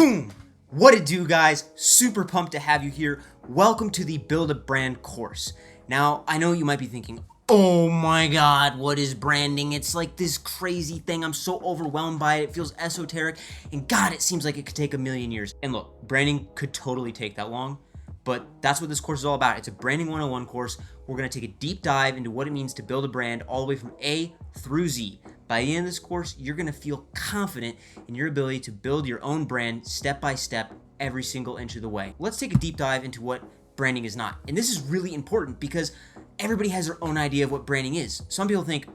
Boom! What it do, guys? Super pumped to have you here. Welcome to the Build a Brand course. Now, I know you might be thinking, oh my god, what is branding? It's like this crazy thing. I'm so overwhelmed by it. It feels esoteric. And god, it seems like it could take a million years. And look, branding could totally take that long. But that's what this course is all about. It's a branding 101 course. We're going to take a deep dive into what it means to build a brand all the way from A through Z. By the end of this course, you're going to feel confident in your ability to build your own brand step by step every single inch of the way. Let's take a deep dive into what branding is not. And this is really important because everybody has their own idea of what branding is. Some people think,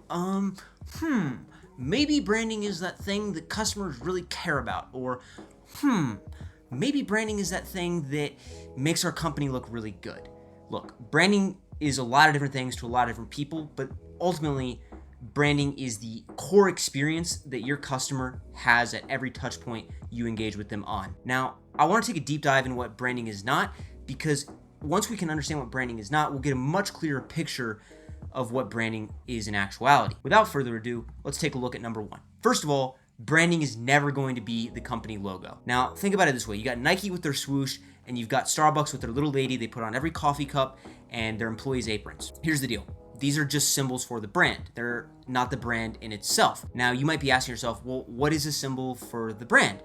maybe branding is that thing that customers really care about, or maybe branding is that thing that makes our company look really good. Look, branding is a lot of different things to a lot of different people, but ultimately, branding is the core experience that your customer has at every touch point you engage with them on. Now, I want to take a deep dive into what branding is not, because once we can understand what branding is not, we'll get a much clearer picture of what branding is in actuality. Without further ado, let's take a look at number one. First of all, branding is never going to be the company logo. Now, think about it this way. You got Nike with their swoosh, and you've got Starbucks with their little lady they put on every coffee cup and their employees' aprons. Here's the deal. These are just symbols for the brand. They're not the brand in itself. Now, you might be asking yourself, well, what is a symbol for the brand?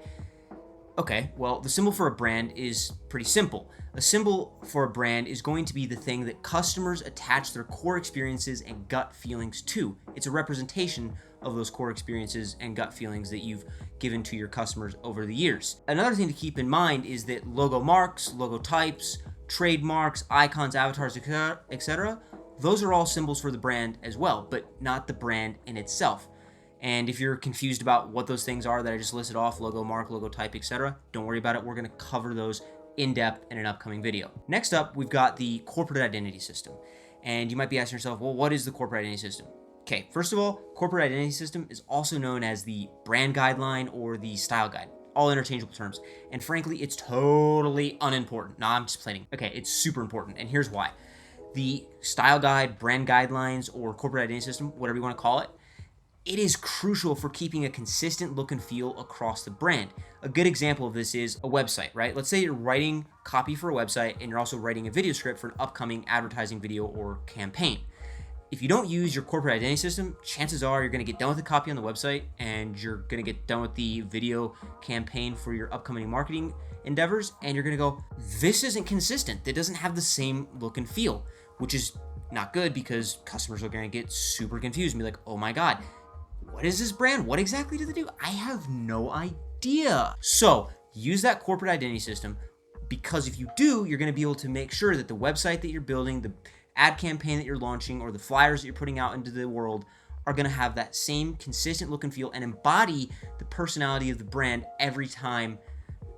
Okay, well, the symbol for a brand is pretty simple. A symbol for a brand is going to be the thing that customers attach their core experiences and gut feelings to. It's a representation of those core experiences and gut feelings that you've given to your customers over the years. Another thing to keep in mind is that logomarks, logotypes, trademarks, icons, avatars, etc., those are all symbols for the brand as well, but not the brand in itself. And if you're confused about what those things are that I just listed off, logomark, logotype, etc., don't worry about it. We're going to cover those in depth in an upcoming video. Next up, we've got the corporate identity system. And you might be asking yourself, well, what is the corporate identity system? Okay, first of all, corporate identity system is also known as the brand guideline or the style guide. All interchangeable terms. And frankly, it's totally unimportant. No, I'm just playing. Okay, it's super important. And here's why. The style guide, brand guidelines, or corporate identity system, whatever you want to call it, it is crucial for keeping a consistent look and feel across the brand. A good example of this is a website, right? Let's say you're writing copy for a website and you're also writing a video script for an upcoming advertising video or campaign. If you don't use your corporate identity system, chances are you're going to get done with the copy on the website and you're going to get done with the video campaign for your upcoming marketing endeavors, and you're going to go, this isn't consistent. It doesn't have the same look and feel, which is not good because customers are going to get super confused and be like, oh my god, what is this brand? What exactly do they do? I have no idea. So use that corporate identity system, because if you do, you're going to be able to make sure that the website that you're building, the ad campaign that you're launching, or the flyers that you're putting out into the world are going to have that same consistent look and feel and embody the personality of the brand every time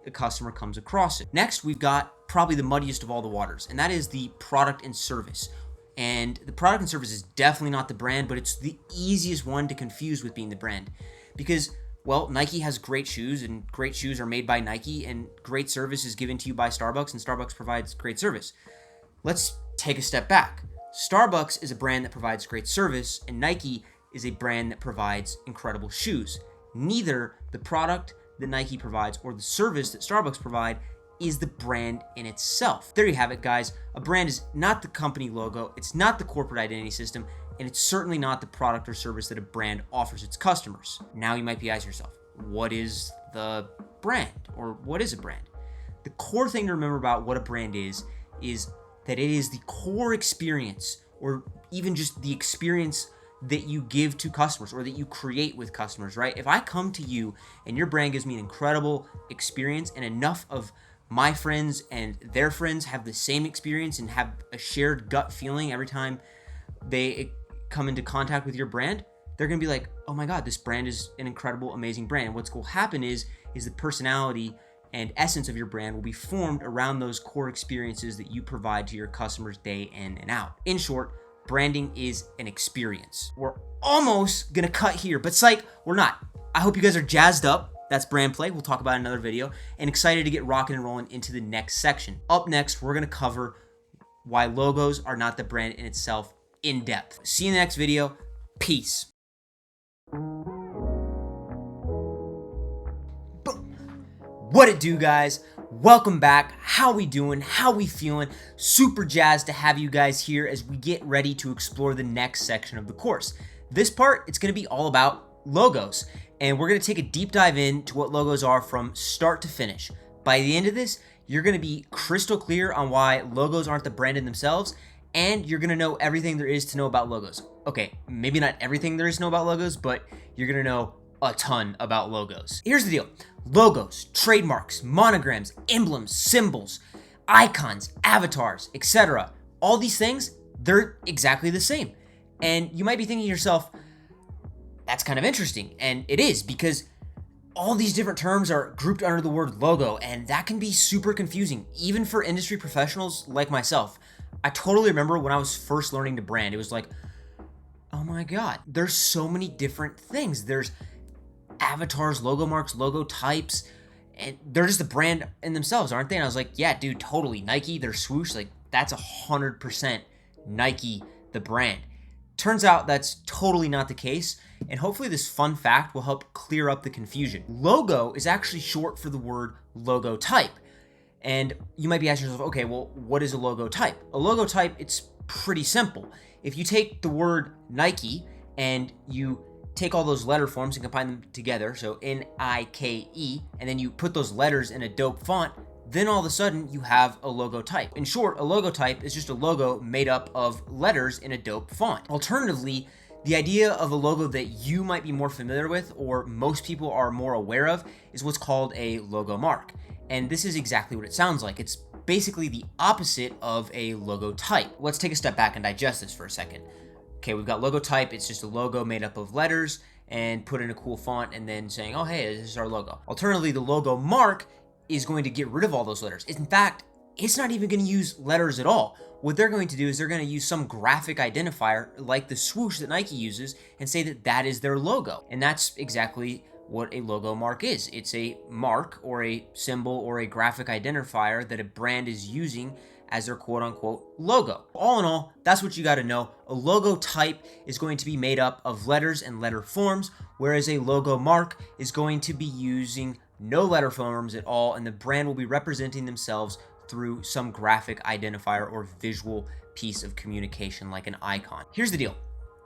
the customer comes across it. Next, we've got probably the muddiest of all the waters, and that is the product and service. And the product and service is definitely not the brand, but it's the easiest one to confuse with being the brand. Because, well, Nike has great shoes, and great shoes are made by Nike, and great service is given to you by Starbucks, and Starbucks provides great service. Let's take a step back. Starbucks is a brand that provides great service, and Nike is a brand that provides incredible shoes. Neither the product that Nike provides or the service that Starbucks provide is the brand in itself. There you have it, guys. A brand is not the company logo, it's not the corporate identity system, and it's certainly not the product or service that a brand offers its customers. Now you might be asking yourself, what is the brand? Or what is a brand? The core thing to remember about what a brand is that it is the core experience, or even just the experience that you give to customers or that you create with customers, right? If I come to you and your brand gives me an incredible experience, and enough of my friends and their friends have the same experience and have a shared gut feeling every time they come into contact with your brand, they're going to be like, oh my god, this brand is an incredible, amazing brand. And what's going to happen is the personality and essence of your brand will be formed around those core experiences that you provide to your customers day in and out. In short, branding is an experience. We're almost gonna cut here, but psych, we're not. I hope you guys are jazzed up. That's brand play. We'll talk about it in another video, and excited to get rocking and rolling into the next section. Up next, we're gonna cover why logos are not the brand in itself in depth. See you in the next video. Peace. What it do, guys? Welcome back. How we doing? How we feeling? Super jazzed to have you guys here as we get ready to explore the next section of the course. This part, it's going to be all about logos, and we're going to take a deep dive into what logos are from start to finish. By the end of this, you're going to be crystal clear on why logos aren't the brand in themselves, and you're going to know everything there is to know about logos. Okay, maybe not everything there is to know about logos, but you're going to know a ton about logos. Here's the deal. Logos, trademarks, monograms, emblems, symbols, icons, avatars, etc. All these things, they're exactly the same. And you might be thinking to yourself, that's kind of interesting. And it is, because all these different terms are grouped under the word logo, and that can be super confusing, even for industry professionals like myself. I totally remember when I was first learning to brand, it was like, oh my God, there's so many different things. There's avatars, logomarks, logotypes, and they're just a brand in themselves, aren't they? And I was like, yeah, dude, totally. Nike, their swoosh, like that's 100% Nike, the brand. Turns out that's totally not the case, and hopefully this fun fact will help clear up the confusion. Logo is actually short for the word logotype. And you might be asking yourself, okay, well, what is a logotype? A logotype, it's pretty simple. If you take the word Nike and you take all those letter forms and combine them together, so N-I-K-E, and then you put those letters in a dope font, then all of a sudden you have a logotype. In short, a logotype is just a logo made up of letters in a dope font. Alternatively, the idea of a logo that you might be more familiar with, or most people are more aware of, is what's called a logomark. And this is exactly what it sounds like. It's basically the opposite of a logotype. Let's take a step back and digest this for a second. Okay, we've got logotype, it's just a logo made up of letters and put in a cool font and then saying, oh, hey, this is our logo. Alternatively, the logo mark is going to get rid of all those letters. In fact, it's not even going to use letters at all. What they're going to do is they're going to use some graphic identifier like the swoosh that Nike uses and say that that is their logo. And that's exactly what a logo mark is. It's a mark or a symbol or a graphic identifier that a brand is using as their quote-unquote logo. All in all, that's what you got to know. A logo type is going to be made up of letters and letter forms, whereas a logo mark is going to be using no letter forms at all, and the brand will be representing themselves through some graphic identifier or visual piece of communication like an icon. Here's the deal.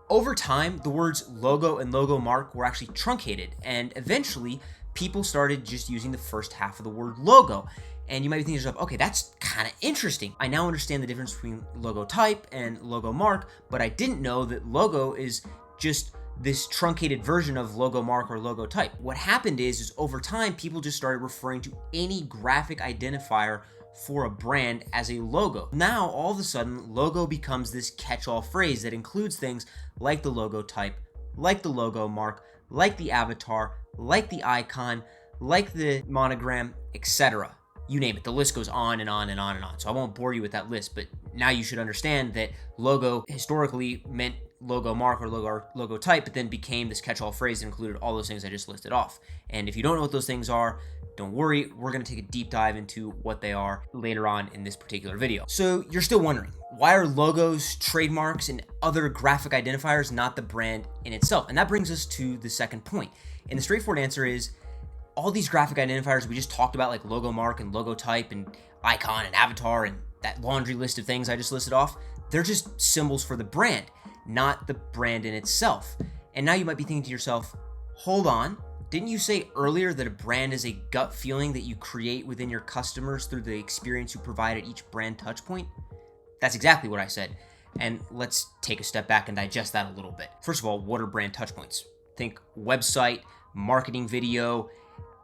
Over time, the words logo and logo mark were actually truncated, and eventually people started just using the first half of the word logo. And you might be thinking to yourself, okay, that's kind of interesting. I now understand the difference between logotype and logo mark, but I didn't know that logo is just this truncated version of logo mark or logotype. What happened is over time, people just started referring to any graphic identifier for a brand as a logo. Now, all of a sudden, logo becomes this catch-all phrase that includes things like the logotype, like the logo mark, like the avatar, like the icon, like the monogram, etc. You name it. The list goes on and on and on and on. So I won't bore you with that list, but now you should understand that logo historically meant logo mark or logotype, but then became this catch-all phrase that included all those things I just listed off. And if you don't know what those things are, don't worry, we're going to take a deep dive into what they are later on in this particular video. So you're still wondering, why are logos, trademarks, and other graphic identifiers not the brand in itself? And that brings us to the second point. And the straightforward answer is, all these graphic identifiers we just talked about, like logo mark and logotype and icon and avatar and that laundry list of things I just listed off, they're just symbols for the brand, not the brand in itself. And now you might be thinking to yourself, hold on, didn't you say earlier that a brand is a gut feeling that you create within your customers through the experience you provide at each brand touchpoint? That's exactly what I said. And let's take a step back and digest that a little bit. First of all, what are brand touchpoints? Think website, marketing video,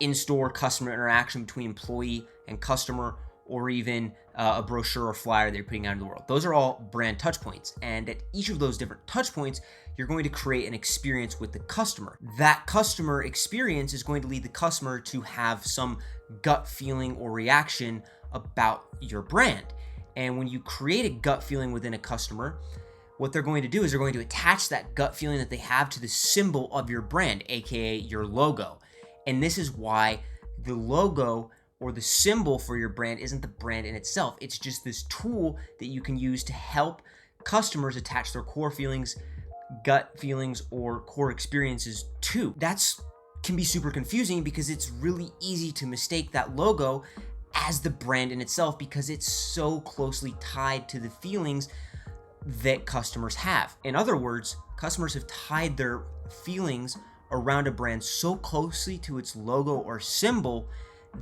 in-store customer interaction between employee and customer, or even a brochure or flyer that you're putting out into the world. Those are all brand touch points. And at each of those different touch points, you're going to create an experience with the customer. That customer experience is going to lead the customer to have some gut feeling or reaction about your brand. And when you create a gut feeling within a customer, what they're going to do is they're going to attach that gut feeling that they have to the symbol of your brand, aka your logo. And this is why the logo or the symbol for your brand isn't the brand in itself. It's just this tool that you can use to help customers attach their core feelings, gut feelings, or core experiences to. That's can be super confusing because it's really easy to mistake that logo as the brand in itself because it's so closely tied to the feelings that customers have. In other words, customers have tied their feelings around a brand so closely to its logo or symbol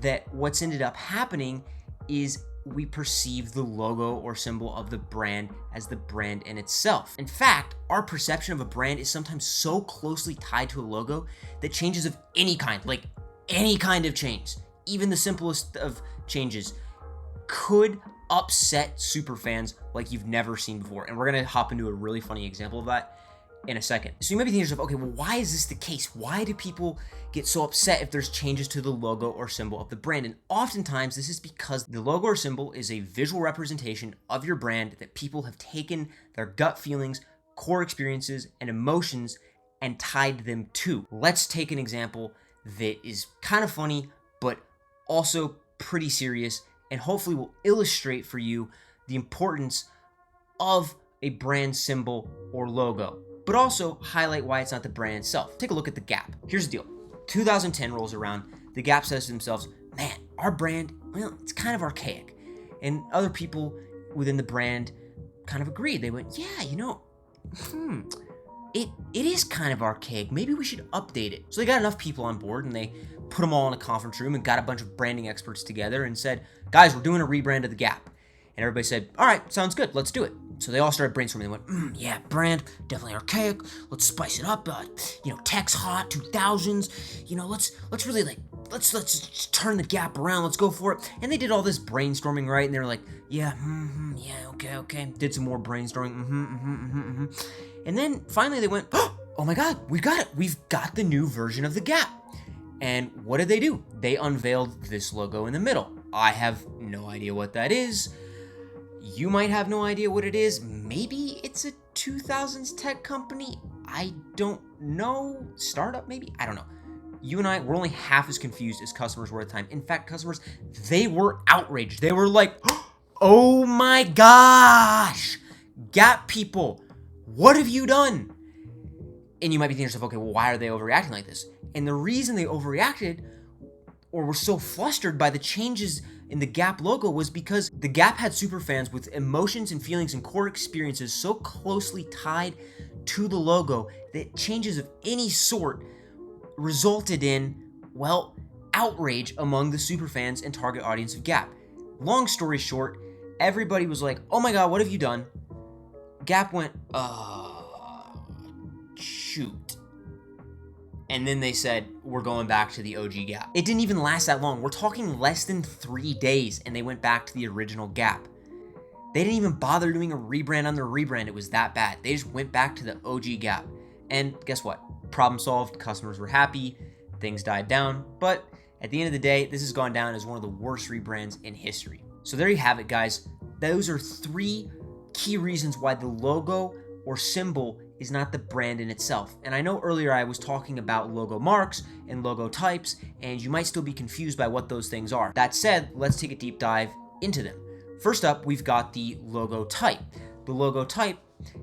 that what's ended up happening is we perceive the logo or symbol of the brand as the brand in itself. In fact, our perception of a brand is sometimes so closely tied to a logo that changes of any kind, like any kind of change, even the simplest of changes, could upset superfans like you've never seen before. And we're gonna hop into a really funny example of that in a second. So you might be thinking to yourself, okay, well, why is this the case? Why do people get so upset if there's changes to the logo or symbol of the brand? And oftentimes this is because the logo or symbol is a visual representation of your brand that people have taken their gut feelings, core experiences, and emotions and tied them to. Let's take an example that is kind of funny, but also pretty serious, and hopefully will illustrate for you the importance of a brand symbol or logo, but also highlight why it's not the brand itself. Take a look at the Gap. Here's the deal. 2010 rolls around. The Gap says to themselves, man, our brand, well, it's kind of archaic. And other people within the brand kind of agreed. They went, yeah, it is kind of archaic. Maybe we should update it. So they got enough people on board and they put them all in a conference room and got a bunch of branding experts together and said, guys, we're doing a rebrand of the Gap. And everybody said, all right, sounds good. Let's do it. So they all started brainstorming. They went, yeah, brand, definitely archaic. Let's spice it up. Tech's hot, 2000s. Let's really let's turn the Gap around. Let's go for it. And they did all this brainstorming, right? And they were like, yeah, okay. Did some more brainstorming. And then finally they went, oh my God, we got it. We've got the new version of the Gap. And what did they do? They unveiled this logo in the middle. I have no idea what that is. You might have no idea what it is. Maybe it's a 2000s tech company. I don't know. Startup, maybe? I don't know. You and I were only half as confused as customers were at the time. In fact, customers, they were outraged. They were like, oh my gosh, Gap people, what have you done? And you might be thinking to yourself, okay, well, why are they overreacting like this? And the reason they overreacted or were so flustered by the changes in the Gap logo was because the Gap had superfans with emotions and feelings and core experiences so closely tied to the logo that changes of any sort resulted in, well, outrage among the superfans and target audience of Gap. Long story short, everybody was like, oh my God, what have you done? Gap went, shoot. And then they said, we're going back to the OG Gap. It didn't even last that long. We're talking less than 3 days, and they went back to the original Gap. They didn't even bother doing a rebrand on their rebrand. It was that bad. They just went back to the OG Gap. And guess what? Problem solved. Customers were happy. Things died down. But at the end of the day, this has gone down as one of the worst rebrands in history. So there you have it, guys. Those are 3 key reasons why the logo or symbol is not the brand in itself. And I know earlier I was talking about logomarks and logotypes, and you might still be confused by what those things are. That said, let's take a deep dive into them. First up, we've got the logotype. The logotype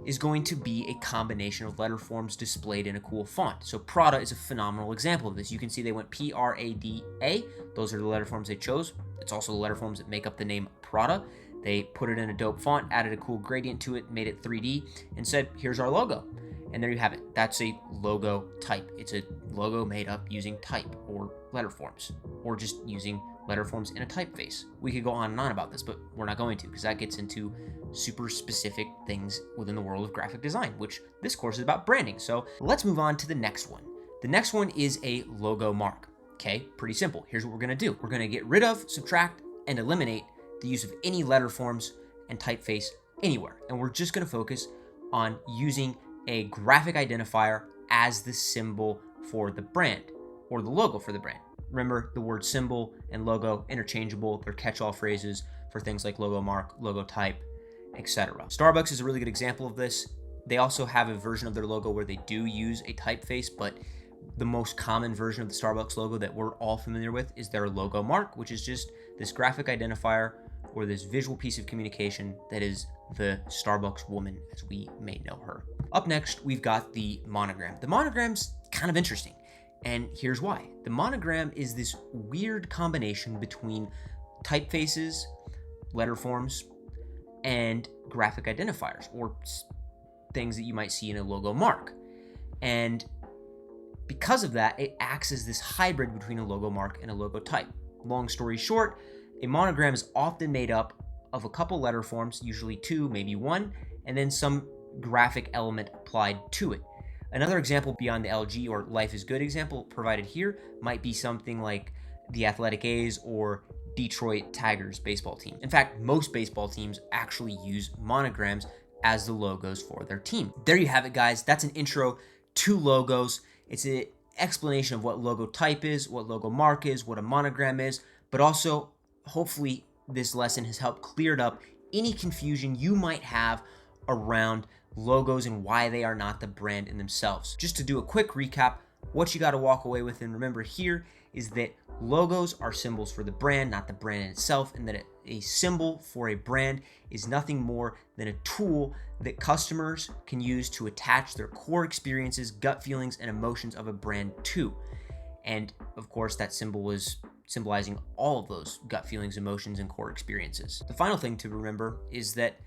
is going to be a combination of letter forms displayed in a cool font. So Prada is a phenomenal example of this. You can see they went Prada. Those are the letter forms they chose. It's also the letter forms that make up the name Prada. They put it in a dope font, added a cool gradient to it, made it 3D, and said, here's our logo. And there you have it. That's a logo type. It's a logo made up using type or letter forms, or just using letter forms in a typeface. We could go on and on about this, but we're not going to, because that gets into super specific things within the world of graphic design, which this course is about branding. So let's move on to the next one. The next one is a logo mark. Okay, pretty simple. Here's what we're gonna do. We're gonna get rid of, subtract, and eliminate the use of any letter forms and typeface anywhere. And we're just gonna focus on using a graphic identifier as the symbol for the brand, or the logo for the brand. Remember, the word symbol and logo, interchangeable. They're catch-all phrases for things like logo mark, logo type, etc. Starbucks is a really good example of this. They also have a version of their logo where they do use a typeface, but the most common version of the Starbucks logo that we're all familiar with is their logo mark, which is just this graphic identifier or this visual piece of communication that is the Starbucks woman, as we may know her. Up next, we've got the monogram. The monogram's kind of interesting. And here's why. The monogram is this weird combination between typefaces, letter forms, and graphic identifiers, or things that you might see in a logo mark. And because of that, it acts as this hybrid between a logo mark and a logo type. Long story short, a monogram is often made up of a couple letter forms, usually 2, maybe 1, and then some graphic element applied to it. Another example beyond the LG or Life is Good example provided here might be something like the Athletic A's or Detroit Tigers baseball team. In fact, most baseball teams actually use monograms as the logos for their team. There you have it, guys. That's an intro to logos. It's an explanation of what logo type is, what logo mark is, what a monogram is, but also hopefully this lesson has helped clear up any confusion you might have around logos and why they are not the brand in themselves. Just to do a quick recap, what you got to walk away with and remember here is that logos are symbols for the brand, not the brand in itself, and that a symbol for a brand is nothing more than a tool that customers can use to attach their core experiences, gut feelings, and emotions of a brand to. And of course, that symbol is symbolizing all of those gut feelings, emotions, and core experiences. The final thing to remember is that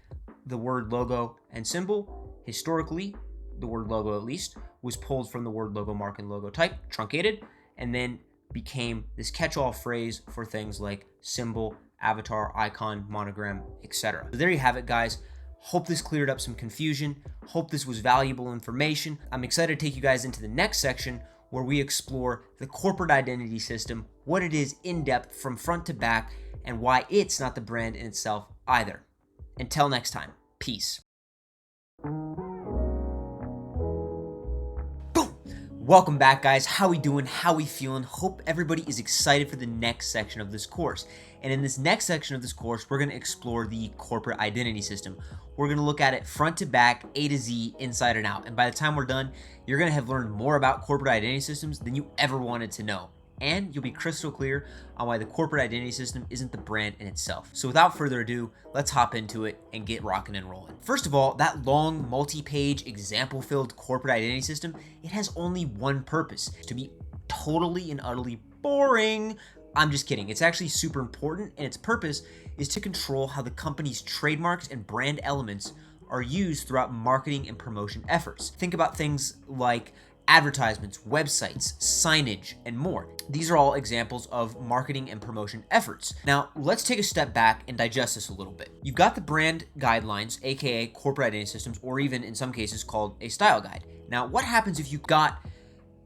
the word logo and symbol, historically, the word logo at least, was pulled from the word logo mark and logo type, truncated, and then became this catch-all phrase for things like symbol, avatar, icon, monogram, etc. So there you have it, guys. Hope this cleared up some confusion. Hope this was valuable information. I'm excited to take you guys into the next section where we explore the corporate identity system, what it is in depth from front to back, and why it's not the brand in itself either. Until next time, peace. Welcome back, guys. How we doing? How we feeling? Hope everybody is excited for the next section of this course. And in this next section of this course, we're going to explore the corporate identity system. We're going to look at it front to back, A to Z, inside and out. And by the time we're done, you're going to have learned more about corporate identity systems than you ever wanted to know. And you'll be crystal clear on why the corporate identity system isn't the brand in itself. So without further ado, let's hop into it and get rocking and rolling. First of all, that long multi-page example-filled corporate identity system, it has only one purpose: to be totally and utterly boring. I'm just kidding. It's actually super important, and its purpose is to control how the company's trademarks and brand elements are used throughout marketing and promotion efforts. Think about things like advertisements, websites, signage, and more. These are all examples of marketing and promotion efforts. Now, let's take a step back and digest this a little bit. You've got the brand guidelines, aka corporate identity systems, or even in some cases called a style guide. Now, what happens if you've got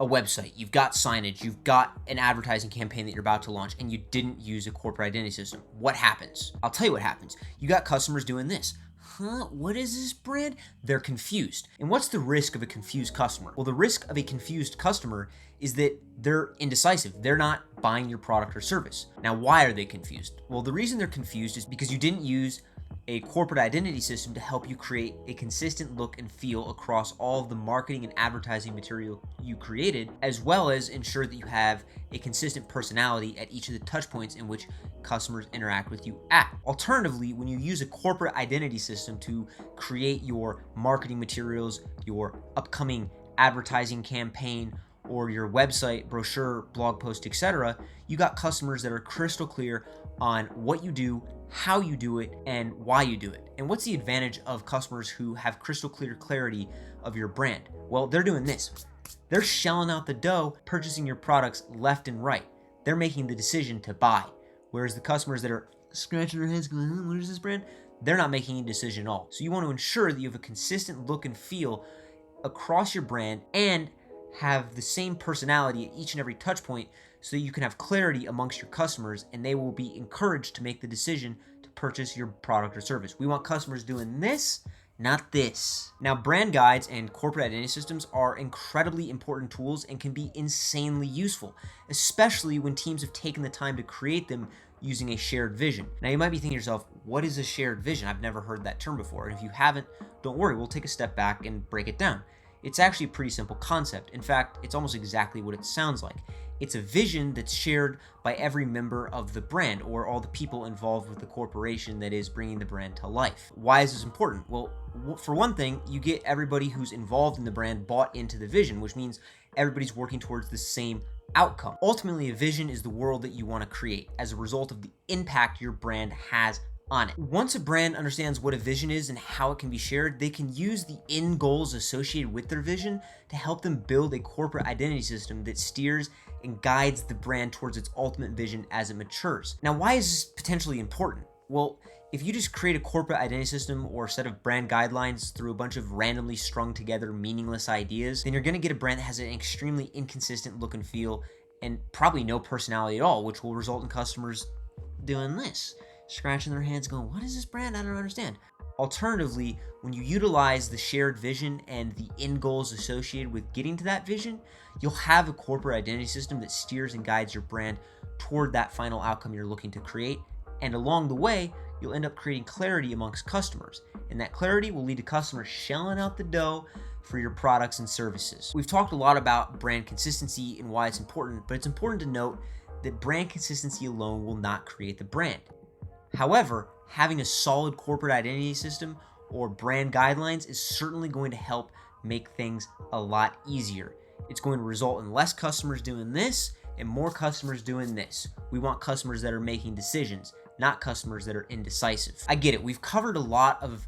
a website, you've got signage, you've got an advertising campaign that you're about to launch, and you didn't use a corporate identity system? What happens? I'll tell you what happens. You got customers doing this. What is this brand? They're confused. And what's the risk of a confused customer? Well, the risk of a confused customer is that they're indecisive. They're not buying your product or service. Now, why are they confused? Well, the reason they're confused is because you didn't use a corporate identity system to help you create a consistent look and feel across all of the marketing and advertising material you created, as well as ensure that you have a consistent personality at each of the touch points in which customers interact with you at. Alternatively, when you use a corporate identity system to create your marketing materials, your upcoming advertising campaign, or your website, brochure, blog post, etc., you got customers that are crystal clear on what you do, how you do it, and why you do it. And what's the advantage of customers who have crystal clear clarity of your brand? Well, they're doing this. They're shelling out the dough, purchasing your products left and right. They're making the decision to buy. Whereas the customers that are scratching their heads going, what is this brand? They're not making any decision at all. So you want to ensure that you have a consistent look and feel across your brand and have the same personality at each and every touch point so that you can have clarity amongst your customers and they will be encouraged to make the decision to purchase your product or service. We want customers doing this, not this. Now, brand guides and corporate identity systems are incredibly important tools and can be insanely useful, especially when teams have taken the time to create them using a shared vision. Now, you might be thinking to yourself, what is a shared vision? I've never heard that term before. And if you haven't, don't worry, we'll take a step back and break it down. It's actually a pretty simple concept. In fact, it's almost exactly what it sounds like. It's a vision that's shared by every member of the brand or all the people involved with the corporation that is bringing the brand to life. Why is this important? Well, for one thing, you get everybody who's involved in the brand bought into the vision, which means everybody's working towards the same outcome. Ultimately, a vision is the world that you want to create as a result of the impact your brand has on it. Once a brand understands what a vision is and how it can be shared, they can use the end goals associated with their vision to help them build a corporate identity system that steers and guides the brand towards its ultimate vision as it matures. Now, why is this potentially important? Well, if you just create a corporate identity system or a set of brand guidelines through a bunch of randomly strung together meaningless ideas, then you're going to get a brand that has an extremely inconsistent look and feel and probably no personality at all, which will result in customers doing this, scratching their heads going, what is this brand? I don't understand. Alternatively, when you utilize the shared vision and the end goals associated with getting to that vision, you'll have a corporate identity system that steers and guides your brand toward that final outcome you're looking to create. And along the way, you'll end up creating clarity amongst customers. And that clarity will lead to customers shelling out the dough for your products and services. We've talked a lot about brand consistency and why it's important, but it's important to note that brand consistency alone will not create the brand. However, having a solid corporate identity system or brand guidelines is certainly going to help make things a lot easier. It's going to result in less customers doing this and more customers doing this. We want customers that are making decisions, not customers that are indecisive. I get it. We've covered a lot of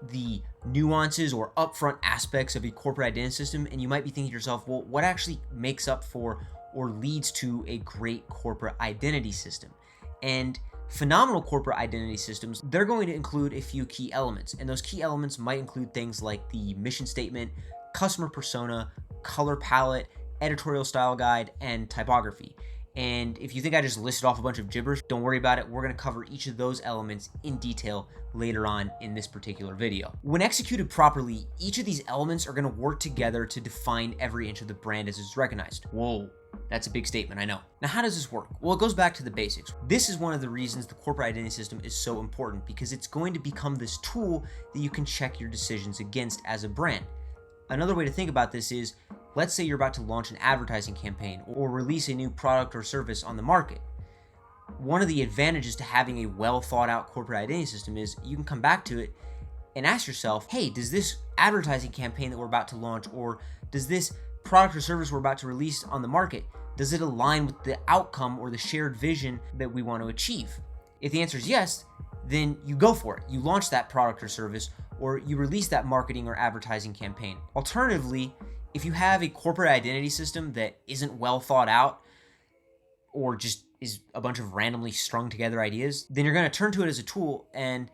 the nuances or upfront aspects of a corporate identity system, and you might be thinking to yourself, well, what actually makes up for or leads to a great corporate identity system? And phenomenal corporate identity systems, they're going to include a few key elements, and those key elements might include things like the mission statement, customer persona, color palette, editorial style guide, and typography. And if you think I just listed off a bunch of gibberish, don't worry about it. We're going to cover each of those elements in detail later on in this particular video. When executed properly, each of these elements are going to work together to define every inch of the brand as it's recognized. Whoa, that's a big statement, I know. Now, how does this work? Well, it goes back to the basics. This is one of the reasons the corporate identity system is so important, because it's going to become this tool that you can check your decisions against as a brand. Another way to think about this is, let's say you're about to launch an advertising campaign or release a new product or service on the market. One of the advantages to having a well thought out corporate identity system is you can come back to it and ask yourself, hey, does this advertising campaign that we're about to launch, or does this product or service we're about to release on the market, does it align with the outcome or the shared vision that we want to achieve? If the answer is yes, then you go for it. You launch that product or service, or you release that marketing or advertising campaign. Alternatively, if you have a corporate identity system that isn't well thought out or just is a bunch of randomly strung together ideas, then you're going to turn to it as a tool and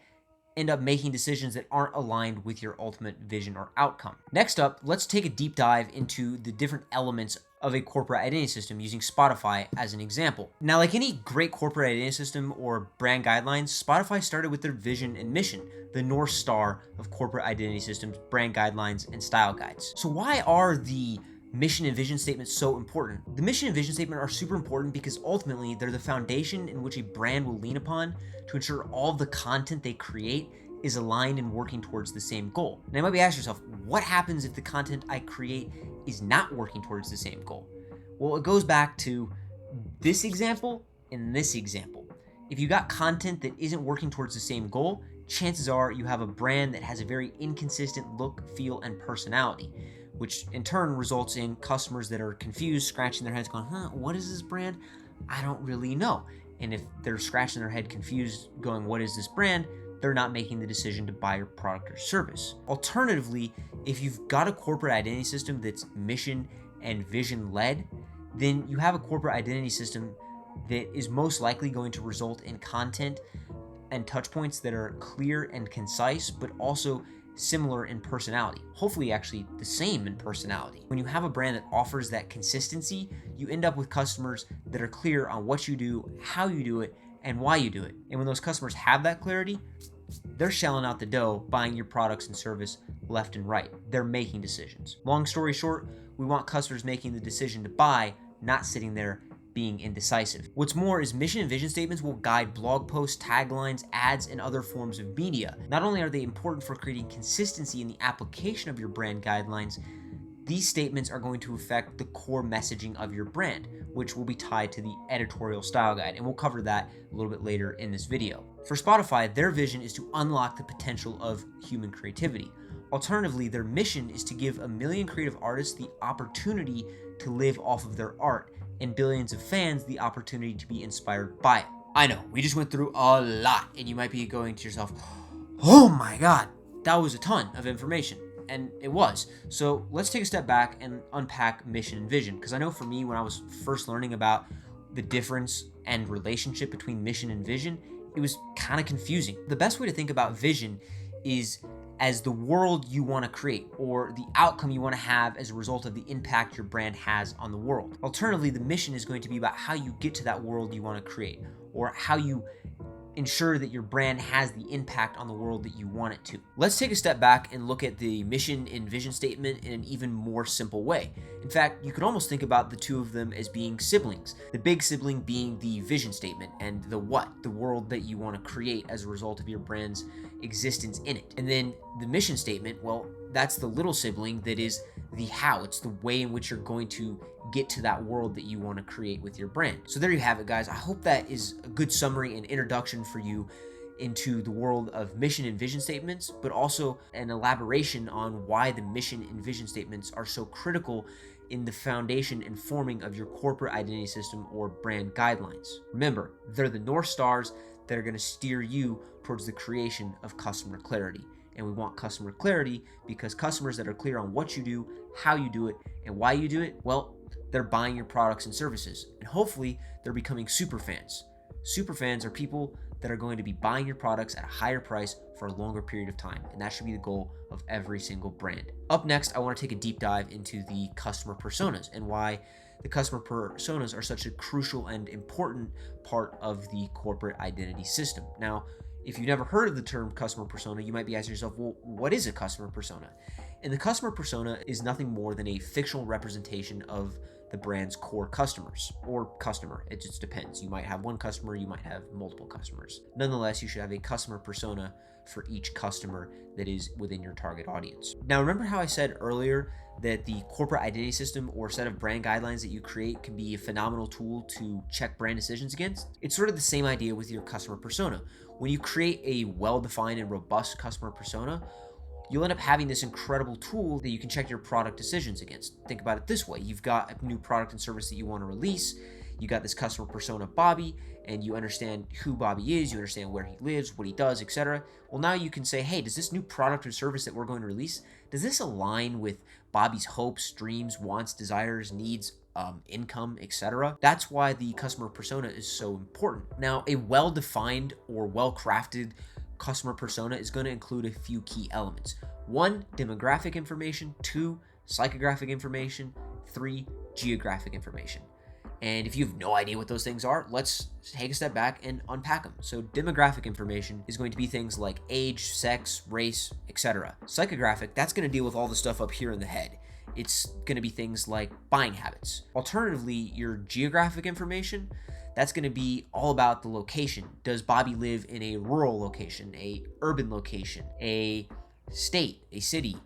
end up making decisions that aren't aligned with your ultimate vision or outcome. Next up, let's take a deep dive into the different elements of a corporate identity system using Spotify as an example. Now, like any great corporate identity system or brand guidelines, Spotify started with their vision and mission, the North Star of corporate identity systems, brand guidelines, and style guides. So why are the mission and vision statements so important? The mission and vision statement are super important because ultimately they're the foundation in which a brand will lean upon to ensure all of the content they create is aligned and working towards the same goal. Now you might be asking yourself, what happens if the content I create is not working towards the same goal? Well, it goes back to this example and this example. If you got content that isn't working towards the same goal, chances are you have a brand that has a very inconsistent look, feel, and personality, which in turn results in customers that are confused, scratching their heads going, what is this brand? I don't really know. And if they're scratching their head confused going, what is this brand? They're not making the decision to buy your product or service. Alternatively, if you've got a corporate identity system that's mission and vision led, then you have a corporate identity system that is most likely going to result in content and touch points that are clear and concise, but also similar in personality. Hopefully actually the same in personality. When you have a brand that offers that consistency, you end up with customers that are clear on what you do, how you do it, and why you do it. And when those customers have that clarity, they're shelling out the dough, buying your products and service left and right. They're making decisions. Long story short, we want customers making the decision to buy, not sitting there being indecisive. What's more is mission and vision statements will guide blog posts, taglines, ads, and other forms of media. Not only are they important for creating consistency in the application of your brand guidelines, These statements are going to affect the core messaging of your brand, which will be tied to the editorial style guide, and we'll cover that a little bit later in this video. For Spotify, their vision is to unlock the potential of human creativity. Alternatively, their mission is to give 1 million creative artists the opportunity to live off of their art, and billions of fans the opportunity to be inspired by it. I know, we just went through a lot, and you might be going to yourself, oh my god, that was a ton of information. And it was. So let's take a step back and unpack mission and vision. Because I know for me, when I was first learning about the difference and relationship between mission and vision, it was kind of confusing. The best way to think about vision is as the world you want to create, or the outcome you want to have as a result of the impact your brand has on the world. Alternatively, the mission is going to be about how you get to that world you want to create, or how you ensure that your brand has the impact on the world that you want it to. Let's take a step back and look at the mission and vision statement in an even more simple way. In fact, you could almost think about the two of them as being siblings. The big sibling being the vision statement, and the what, the world that you want to create as a result of your brand's existence in it. And then the mission statement, well, that's the little sibling that is the how. It's the way in which you're going to get to that world that you want to create with your brand. So there you have it, guys. I hope that is a good summary and introduction for you into the world of mission and vision statements, but also an elaboration on why the mission and vision statements are so critical in the foundation and forming of your corporate identity system or brand guidelines. Remember, they're the North Stars that are going to steer you towards the creation of customer clarity. And we want customer clarity because customers that are clear on what you do, how you do it, and why you do it, well, they're buying your products and services. And hopefully, they're becoming super fans. Super fans are people that are going to be buying your products at a higher price for a longer period of time. And that should be the goal of every single brand. Up next, I want to take a deep dive into the customer personas and why the customer personas are such a crucial and important part of the corporate identity system. Now, if you've never heard of the term customer persona, you might be asking yourself, well, what is a customer persona? And the customer persona is nothing more than a fictional representation of the brand's core customers, or customer. It just depends. You might have one customer, you might have multiple customers. Nonetheless, you should have a customer persona for each customer that is within your target audience. Now, remember how I said earlier that the corporate identity system or set of brand guidelines that you create can be a phenomenal tool to check brand decisions against? It's sort of the same idea with your customer persona. When you create a well-defined and robust customer persona, you'll end up having this incredible tool that you can check your product decisions against. Think about it this way. You've got a new product and service that you want to release. You got this customer persona, Bobby, and you understand who Bobby is, you understand where he lives, what he does, etc. Well, now you can say, hey, does this new product or service that we're going to release, does this align with Bobby's hopes, dreams, wants, desires, needs, income, etc.? That's why the customer persona is so important. Now, a well-defined or well-crafted customer persona is going to include a few key elements. 1, demographic information. 2, psychographic information. 3, geographic information. And if you have no idea what those things are, let's take a step back and unpack them. So demographic information is going to be things like age, sex, race, etc. Psychographic, that's going to deal with all the stuff up here in the head. It's going to be things like buying habits. Alternatively, your geographic information, that's going to be all about the location. Does Bobby live in a rural location, a urban location, a state, a city,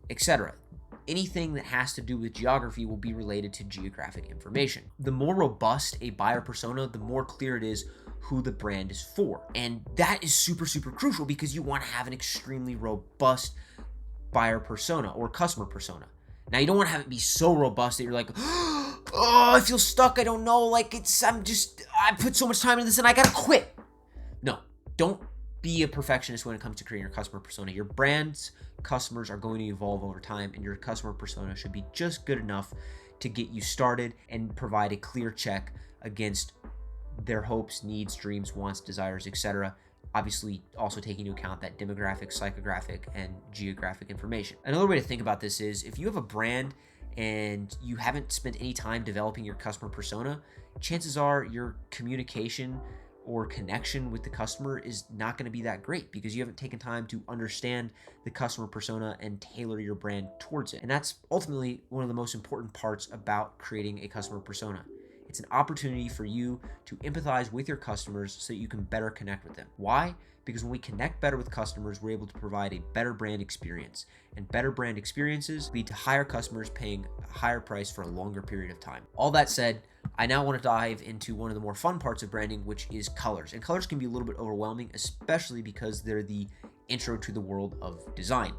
etc.? Anything that has to do with geography will be related to geographic information. The more robust a buyer persona, the more clear it is who the brand is for. And that is super, super crucial because you want to have an extremely robust buyer persona or customer persona. Now, you don't want to have it be so robust that you're like, oh, I feel stuck. I don't know. I put so much time into this and I got to quit. No, don't be a perfectionist when it comes to creating your customer persona. Your brand's customers are going to evolve over time, and your customer persona should be just good enough to get you started and provide a clear check against their hopes, needs, dreams, wants, desires, etc. Obviously, also taking into account that demographic, psychographic, and geographic information. Another way to think about this is if you have a brand and you haven't spent any time developing your customer persona, chances are your communication or connection with the customer is not going to be that great because you haven't taken time to understand the customer persona and tailor your brand towards it. And that's ultimately one of the most important parts about creating a customer persona. It's an opportunity for you to empathize with your customers so that you can better connect with them. Why? because when we connect better with customers, we're able to provide a better brand experience. And better brand experiences lead to higher customers paying a higher price for a longer period of time. All that said, I now want to dive into one of the more fun parts of branding, which is colors. And colors can be a little bit overwhelming, especially because they're the intro to the world of design.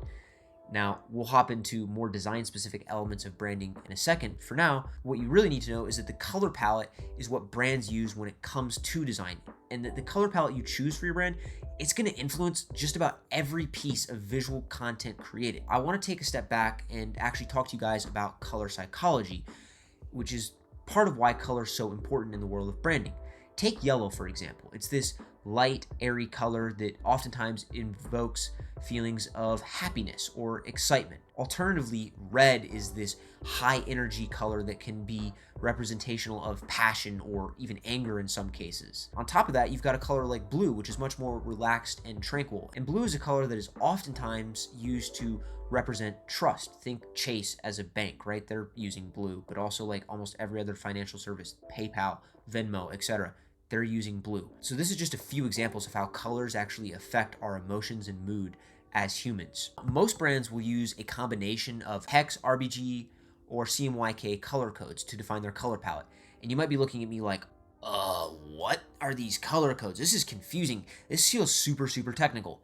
Now, we'll hop into more design-specific elements of branding in a second. For now, what you really need to know is that the color palette is what brands use when it comes to design. And that the color palette you choose for your brand, it's going to influence just about every piece of visual content created. I want to take a step back and actually talk to you guys about color psychology, which is part of why color is so important in the world of branding. Take yellow, for example. It's this light, airy color that oftentimes invokes feelings of happiness or excitement. Alternatively, red is this high energy color that can be representational of passion or even anger in some cases. On top of that, you've got a color like blue, which is much more relaxed and tranquil. And blue is a color that is oftentimes used to represent trust. Think Chase as a bank, right? They're using blue, but also like almost every other financial service, PayPal, Venmo, etc. They're using blue. So this is just a few examples of how colors actually affect our emotions and mood as humans. Most brands will use a combination of hex, RGB, or CMYK color codes to define their color palette. And you might be looking at me like, what are these color codes? This is confusing. This feels super technical.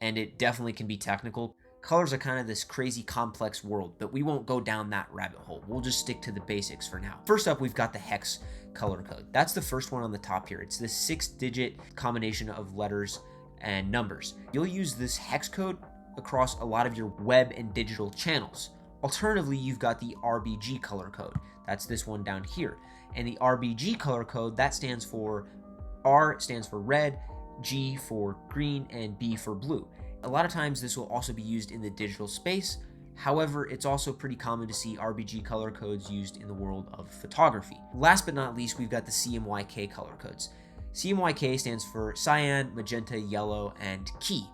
And it definitely can be technical. Colors are kind of this crazy complex world, but we won't go down that rabbit hole. We'll just stick to the basics for now. First up, we've got the hex color code. That's the first one on the top here. It's this 6-digit combination of letters and numbers. You'll use this hex code across a lot of your web and digital channels. Alternatively, you've got the RGB color code. That's this one down here. And the RGB color code, that stands for R stands for red, G for green, and B for blue. A lot of times this will also be used in the digital space. However, it's also pretty common to see RGB color codes used in the world of photography. Last but not least, we've got the CMYK color codes. CMYK stands for cyan, magenta, yellow, and key.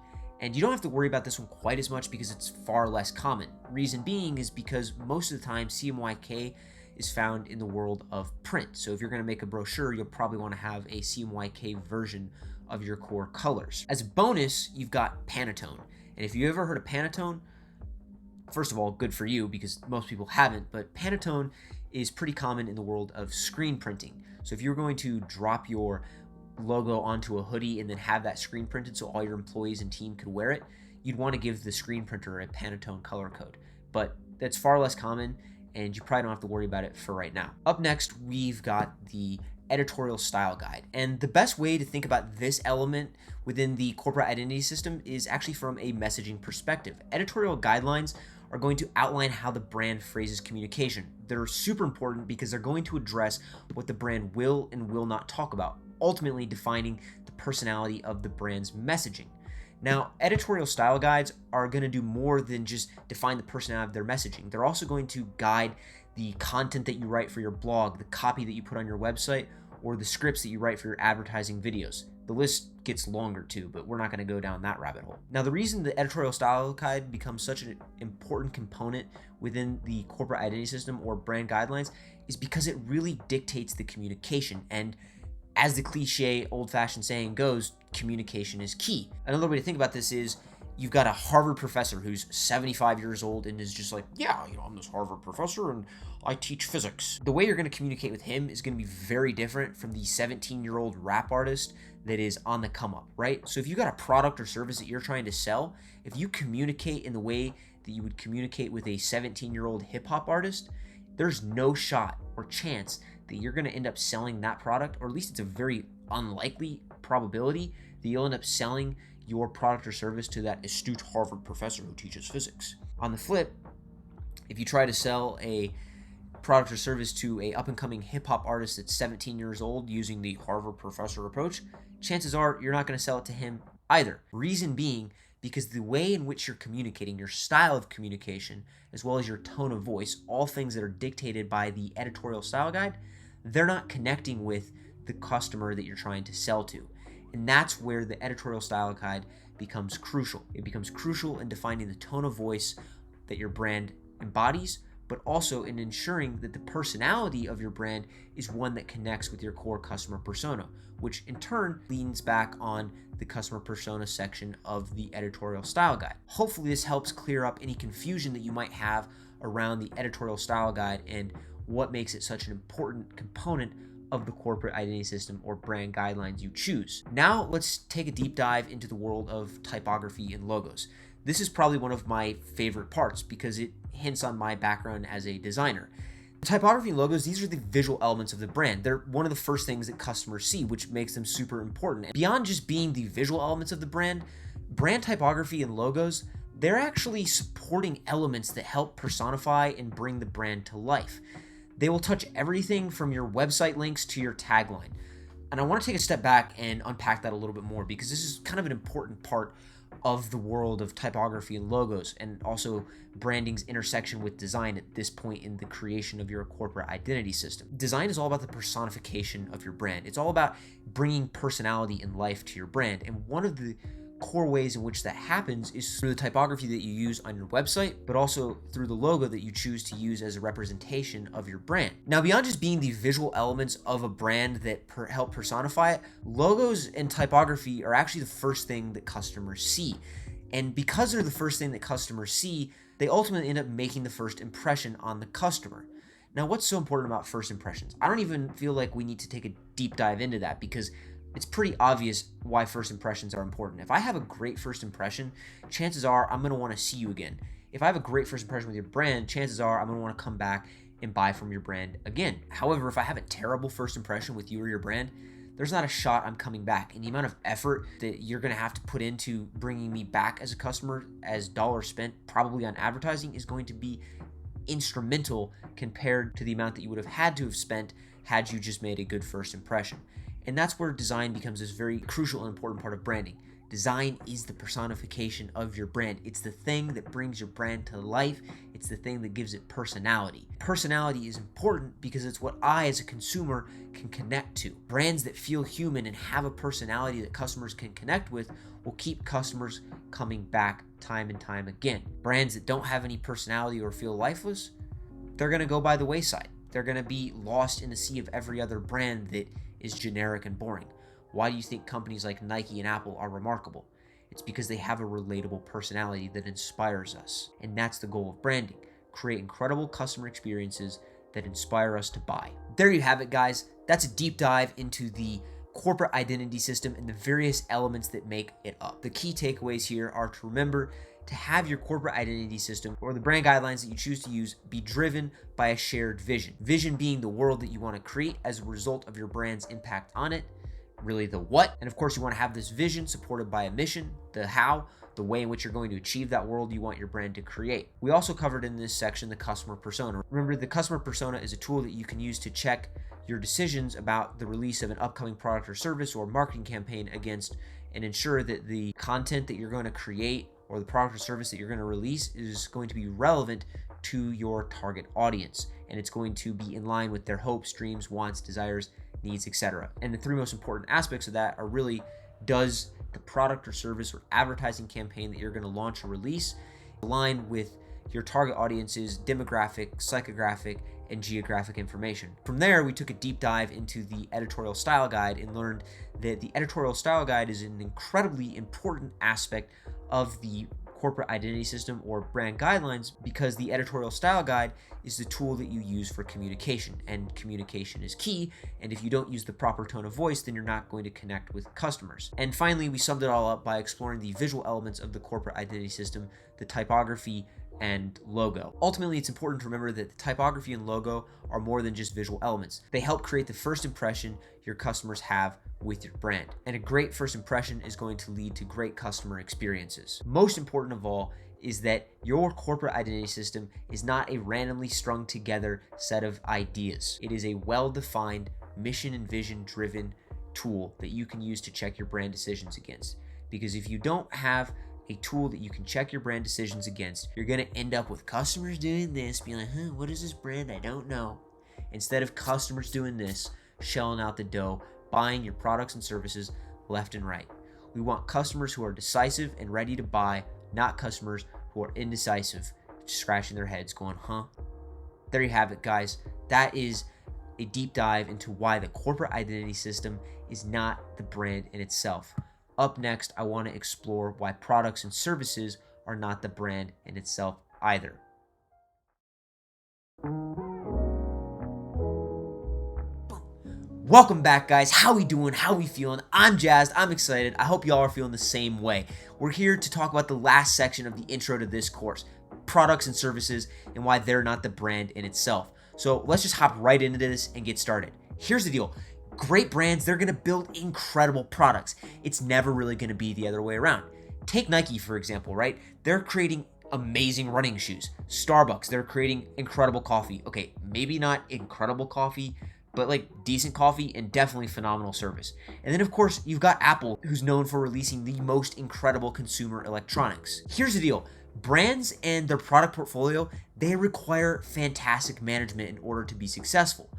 And you don't have to worry about this one quite as much because it's far less common. Reason being is because most of the time CMYK is found in the world of print. So if you're going to make a brochure, you'll probably want to have a CMYK version of your core colors. As a bonus, you've got Pantone. And if you ever heard of Pantone, first of all, good for you because most people haven't, but Pantone is pretty common in the world of screen printing. So if you're going to drop your logo onto a hoodie and then have that screen printed so all your employees and team could wear it, you'd want to give the screen printer a Pantone color code. But that's far less common and you probably don't have to worry about it for right now. Up next, we've got the editorial style guide. And the best way to think about this element within the corporate identity system is actually from a messaging perspective. Editorial guidelines are going to outline how the brand phrases communication. They're super important because they're going to address what the brand will and will not talk about, ultimately defining the personality of the brand's messaging. Now, editorial style guides are going to do more than just define the personality of their messaging. They're also going to guide the content that you write for your blog, the copy that you put on your website, or the scripts that you write for your advertising videos. The list gets longer too, but we're not going to go down that rabbit hole. Now, the reason the editorial style guide becomes such an important component within the corporate identity system or brand guidelines is because it really dictates the communication. And as the cliche old-fashioned saying goes, communication is key. Another way to think about this is you've got a Harvard professor who's 75 years old and is just like, yeah, I'm this Harvard professor and I teach physics. The way you're going to communicate with him is going to be very different from the 17-year-old rap artist that is on the come up, right? So if you got a product or service that you're trying to sell, if you communicate in the way that you would communicate with a 17-year-old hip hop artist, there's no shot or chance that you're going to end up selling that product, or at least it's a very unlikely probability that you'll end up selling your product or service to that astute Harvard professor who teaches physics. On the flip, if you try to sell a product or service to a up-and-coming hip-hop artist that's 17 years old using the Harvard professor approach, chances are you're not going to sell it to him either. Reason being, because the way in which you're communicating, your style of communication, as well as your tone of voice, all things that are dictated by the editorial style guide, they're not connecting with the customer that you're trying to sell to. And that's where the editorial style guide becomes crucial. It becomes crucial in defining the tone of voice that your brand embodies, but also in ensuring that the personality of your brand is one that connects with your core customer persona, which in turn leans back on the customer persona section of the editorial style guide. Hopefully this helps clear up any confusion that you might have around the editorial style guide and what makes it such an important component of the corporate identity system or brand guidelines you choose. Now let's take a deep dive into the world of typography and logos. This is probably one of my favorite parts because it hints on my background as a designer. The typography and logos, these are the visual elements of the brand. They're one of the first things that customers see, which makes them super important. And beyond just being the visual elements of the brand typography and logos, they're actually supporting elements that help personify and bring the brand to life. They will touch everything from your website links to your tagline. And I want to take a step back and unpack that a little bit more because this is kind of an important part of the world of typography and logos, and also branding's intersection with design at this point in the creation of your corporate identity system. Design is all about the personification of your brand. It's all about bringing personality and life to your brand. And one of the core ways in which that happens is through the typography that you use on your website, but also through the logo that you choose to use as a representation of your brand. Now, beyond just being the visual elements of a brand that help personify it, logos and typography are actually the first thing that customers see. And because they're the first thing that customers see, they ultimately end up making the first impression on the customer. Now, what's so important about first impressions? I don't even feel like we need to take a deep dive into that because it's pretty obvious why first impressions are important. If I have a great first impression, chances are I'm going to want to see you again. If I have a great first impression with your brand, chances are I'm going to want to come back and buy from your brand again. However, if I have a terrible first impression with you or your brand, there's not a shot I'm coming back. And the amount of effort that you're going to have to put into bringing me back as a customer, as dollars spent probably on advertising, is going to be instrumental compared to the amount that you would have had to have spent had you just made a good first impression. And that's where design becomes this very crucial and important part of branding. Design is the personification of your brand. It's the thing that brings your brand to life. It's the thing that gives it personality. Personality is important because it's what I, as a consumer, can connect to. Brands that feel human and have a personality that customers can connect with will keep customers coming back time and time again. Brands that don't have any personality or feel lifeless, they're going to go by the wayside. They're going to be lost in the sea of every other brand that is generic and boring. Why do you think companies like Nike and Apple are remarkable? It's because they have a relatable personality that inspires us. And that's the goal of branding. Create incredible customer experiences that inspire us to buy. There you have it, guys. That's a deep dive into the corporate identity system and the various elements that make it up. The key takeaways here are to remember to have your corporate identity system or the brand guidelines that you choose to use be driven by a shared vision. Vision being the world that you want to create as a result of your brand's impact on it, really the what. And of course, you want to have this vision supported by a mission, the how, the way in which you're going to achieve that world you want your brand to create. We also covered in this section the customer persona. Remember, the customer persona is a tool that you can use to check your decisions about the release of an upcoming product or service or marketing campaign against and ensure that the content that you're going to create or the product or service that you're going to release is going to be relevant to your target audience, and it's going to be in line with their hopes, dreams, wants, desires, needs, etc. And the three most important aspects of that are really, does the product or service or advertising campaign that you're going to launch or release align with your target audience's demographic, psychographic, and geographic information. From there, we took a deep dive into the editorial style guide and learned that the editorial style guide is an incredibly important aspect of the corporate identity system or brand guidelines because the editorial style guide is the tool that you use for communication, and communication is key. And if you don't use the proper tone of voice, then you're not going to connect with customers. And finally, we summed it all up by exploring the visual elements of the corporate identity system, the typography, and logo. Ultimately, it's important to remember that the typography and logo are more than just visual elements. They help create the first impression your customers have with your brand. And a great first impression is going to lead to great customer experiences. Most important of all is that your corporate identity system is not a randomly strung together set of ideas. It is a well-defined, mission and vision driven tool that you can use to check your brand decisions against. Because if you don't have a tool that you can check your brand decisions against, you're going to end up with customers doing this, being like, what is this brand? I don't know. Instead of customers doing this, shelling out the dough, buying your products and services left and right. We want customers who are decisive and ready to buy, not customers who are indecisive, scratching their heads going, there you have it, guys. That is a deep dive into why the corporate identity system is not the brand in itself. Up next, I want to explore why products and services are not the brand in itself either. Welcome back, guys. How we doing? How we feeling? I'm jazzed. I'm excited. I hope y'all are feeling the same way. We're here to talk about the last section of the intro to this course, products and services, and why they're not the brand in itself. So let's just hop right into this and get started. Here's the deal. Great brands, they're going to build incredible products. It's never really going to be the other way around. Take Nike, for example, right? They're creating amazing running shoes. Starbucks, they're creating incredible coffee. Okay, maybe not incredible coffee, but like decent coffee and definitely phenomenal service. And then of course, you've got Apple, who's known for releasing the most incredible consumer electronics. Here's the deal. Brands and their product portfolio, they require fantastic management in order to be successful.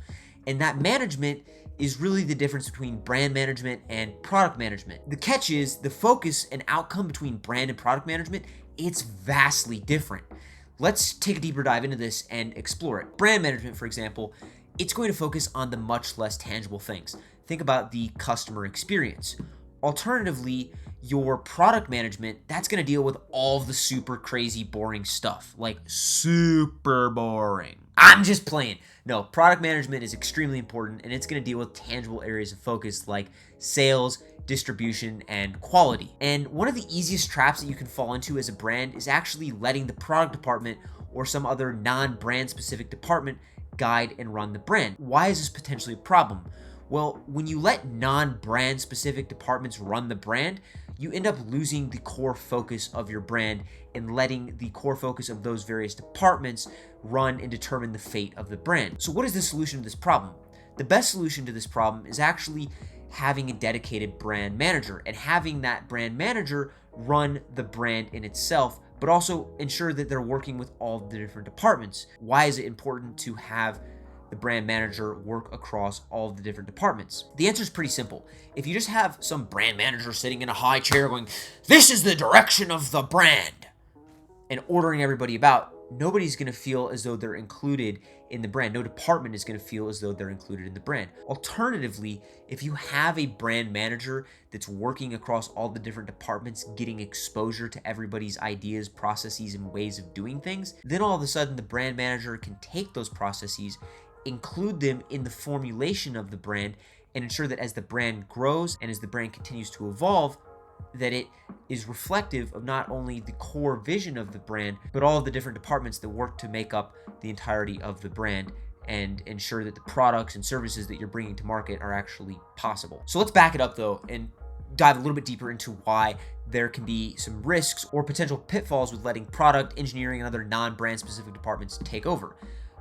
And that management is really the difference between brand management and product management. The catch is the focus and outcome between brand and product management, it's vastly different. Let's take a deeper dive into this and explore it. Brand management, for example, it's going to focus on the much less tangible things. Think about the customer experience. Alternatively, your product management, that's going to deal with all of the super crazy boring stuff, like super boring. I'm just playing. No, product management is extremely important, and it's going to deal with tangible areas of focus like sales, distribution, and quality. And one of the easiest traps that you can fall into as a brand is actually letting the product department or some other non-brand specific department guide and run the brand. Why is this potentially a problem? Well, when you let non-brand specific departments run the brand, you end up losing the core focus of your brand and letting the core focus of those various departments run and determine the fate of the brand. So what is the solution to this problem? The best solution to this problem is actually having a dedicated brand manager and having that brand manager run the brand in itself, but also ensure that they're working with all the different departments. Why is it important to have the brand manager work across all of the different departments? The answer is pretty simple. If you just have some brand manager sitting in a high chair going, "This is the direction of the brand," and ordering everybody about, nobody's going to feel as though they're included in the brand. No department is going to feel as though they're included in the brand. Alternatively, if you have a brand manager that's working across all the different departments, getting exposure to everybody's ideas, processes, and ways of doing things, then all of a sudden the brand manager can take those processes, include them in the formulation of the brand, and ensure that as the brand grows and as the brand continues to evolve, that it is reflective of not only the core vision of the brand, but all of the different departments that work to make up the entirety of the brand and ensure that the products and services that you're bringing to market are actually possible. So let's back it up though and dive a little bit deeper into why there can be some risks or potential pitfalls with letting product, engineering, and other non-brand specific departments take over.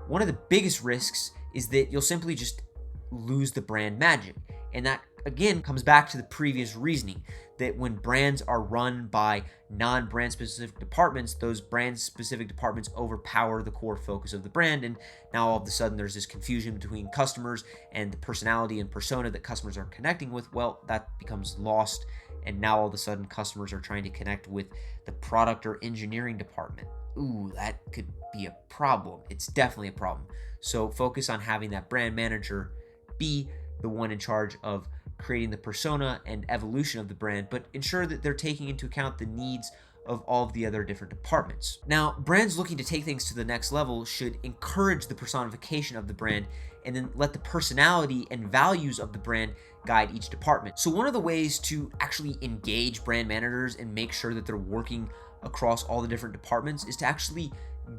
One of the biggest risks is that you'll simply just lose the brand magic. And that again comes back to the previous reasoning that when brands are run by non-brand specific departments, those brand specific departments overpower the core focus of the brand. And now all of a sudden there's this confusion between customers and the personality and persona that customers are connecting with. Well, that becomes lost. And now all of a sudden customers are trying to connect with the product or engineering department. Ooh, that could be a problem. It's definitely a problem. So focus on having that brand manager be the one in charge of creating the persona and evolution of the brand, but ensure that they're taking into account the needs of all of the other different departments. Now, brands looking to take things to the next level should encourage the personification of the brand and then let the personality and values of the brand guide each department. So one of the ways to actually engage brand managers and make sure that they're working across all the different departments is to actually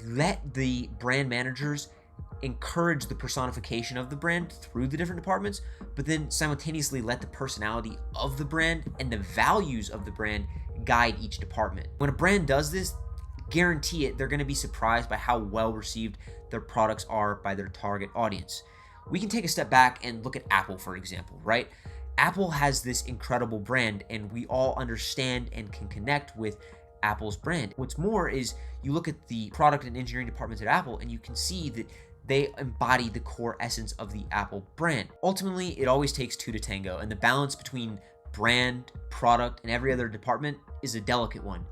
let the brand managers encourage the personification of the brand through the different departments, but then simultaneously let the personality of the brand and the values of the brand guide each department. When a brand does this, guarantee it, they're going to be surprised by how well received their products are by their target audience. We can take a step back and look at Apple, for example, right? Apple has this incredible brand, and we all understand and can connect with Apple's brand. What's more is you look at the product and engineering departments at Apple, and you can see that they embody the core essence of the Apple brand. Ultimately, it always takes two to tango, and the balance between brand, product, and every other department is a delicate one.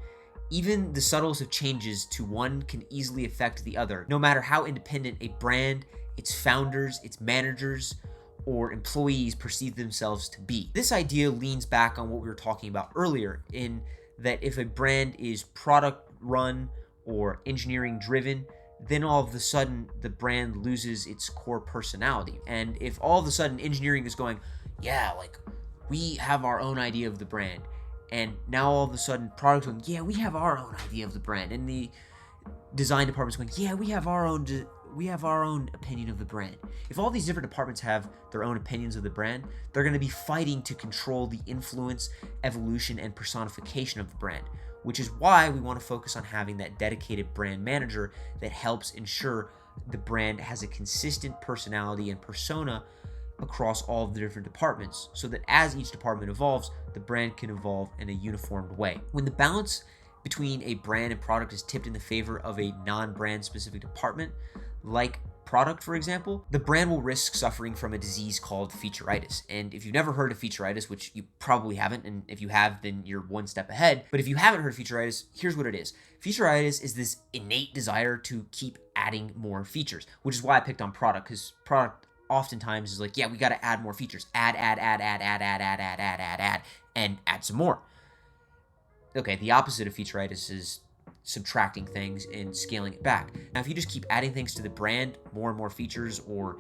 Even the subtlest of changes to one can easily affect the other, no matter how independent a brand, its founders, its managers, or employees perceive themselves to be. This idea leans back on what we were talking about earlier, in that if a brand is product run or engineering driven, then all of a sudden the brand loses its core personality. And if all of a sudden engineering is going, yeah, like we have our own idea of the brand, and now all of a sudden product going, yeah, we have our own idea of the brand, and the design department's going, yeah, we have our own opinion of the brand. If all these different departments have their own opinions of the brand, they're going to be fighting to control the influence, evolution, and personification of the brand, which is why we want to focus on having that dedicated brand manager that helps ensure the brand has a consistent personality and persona across all of the different departments, so that as each department evolves, the brand can evolve in a uniformed way. When the balance between a brand and product is tipped in the favor of a non-brand specific department, like product, for example, the brand will risk suffering from a disease called featureitis. And if you've never heard of featureitis, which you probably haven't, and if you have, then you're one step ahead. But if you haven't heard of featureitis, here's what it is. Featureitis is this innate desire to keep adding more features, which is why I picked on product, because product oftentimes is like, yeah, we got to add more features. Add, and add some more. Okay, the opposite of featureitis is subtracting things and scaling it back. Now, if you just keep adding things to the brand, more and more features, or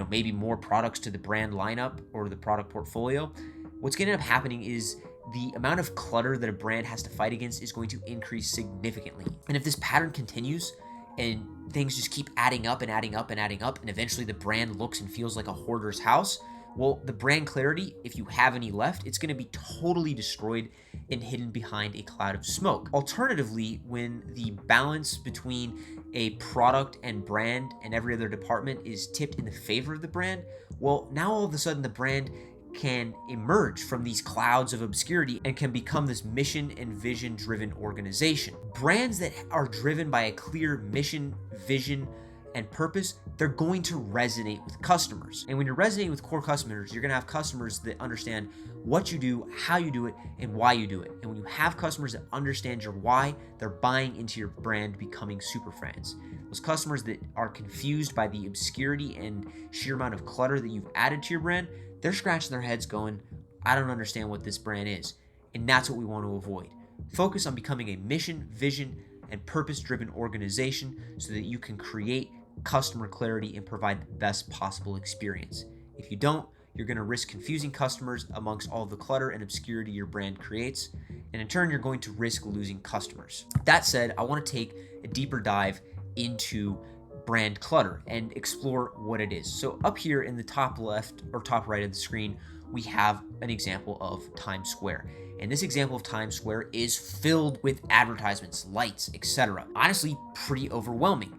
maybe more products to the brand lineup or the product portfolio, what's going to end up happening is the amount of clutter that a brand has to fight against is going to increase significantly. And if this pattern continues and things just keep adding up and adding up and adding up, and eventually the brand looks and feels like a hoarder's house, well, the brand clarity, if you have any left, it's going to be totally destroyed and hidden behind a cloud of smoke. Alternatively, when the balance between a product and brand and every other department is tipped in the favor of the brand, well, now all of a sudden the brand can emerge from these clouds of obscurity and can become this mission and vision driven organization. Brands that are driven by a clear mission, vision, and purpose, they're going to resonate with customers. And when you're resonating with core customers, you're going to have customers that understand what you do, how you do it, and why you do it. And when you have customers that understand your why, they're buying into your brand, becoming super fans. Those customers that are confused by the obscurity and sheer amount of clutter that you've added to your brand, they're scratching their heads going, I don't understand what this brand is. And that's what we want to avoid. Focus on becoming a mission, vision, and purpose-driven organization so that you can create customer clarity and provide the best possible experience. If you don't, you're going to risk confusing customers amongst all of the clutter and obscurity your brand creates, and in turn, you're going to risk losing customers. That said, I want to take a deeper dive into brand clutter and explore what it is. So up here in the top left or top right of the screen, we have an example of Times Square. And this example of Times Square is filled with advertisements, lights, etc. Honestly, pretty overwhelming.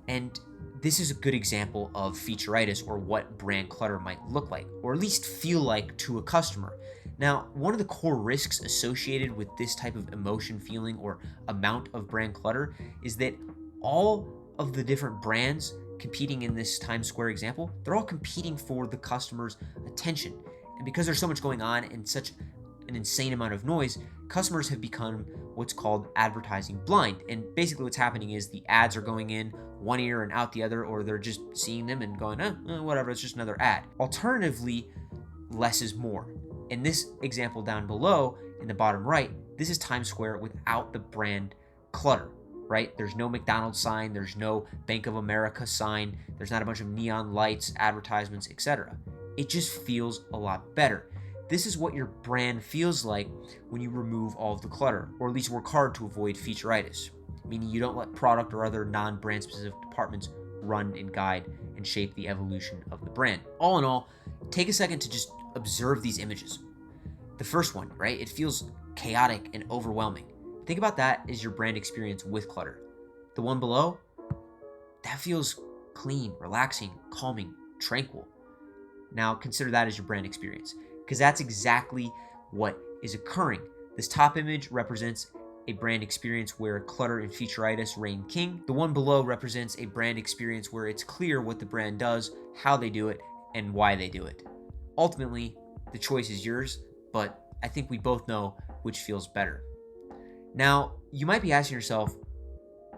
And this is a good example of featureitis, or what brand clutter might look like, or at least feel like to a customer. Now, one of the core risks associated with this type of emotion, feeling, or amount of brand clutter is that all of the different brands competing in this Times Square example, they're all competing for the customer's attention. And because there's so much going on and such an insane amount of noise, customers have become what's called advertising blind. And basically what's happening is the ads are going in one ear and out the other, or they're just seeing them and going, whatever, it's just another ad. Alternatively, less is more. In this example down below, in the bottom right, this is Times Square without the brand clutter, right? There's no McDonald's sign, there's no Bank of America sign, there's not a bunch of neon lights, advertisements, etc. It just feels a lot better. This is what your brand feels like when you remove all of the clutter, or at least work hard to avoid featureitis, meaning you don't let product or other non-brand specific departments run and guide and shape the evolution of the brand. All in all, take a second to just observe these images. The first one, right? It feels chaotic and overwhelming. Think about that as your brand experience with clutter. The one below, that feels clean, relaxing, calming, tranquil. Now consider that as your brand experience, because that's exactly what is occurring. This top image represents a brand experience where clutter and featureitis reign king. The one below represents a brand experience where it's clear what the brand does, how they do it, and why they do it. Ultimately, the choice is yours, but I think we both know which feels better. Now, you might be asking yourself,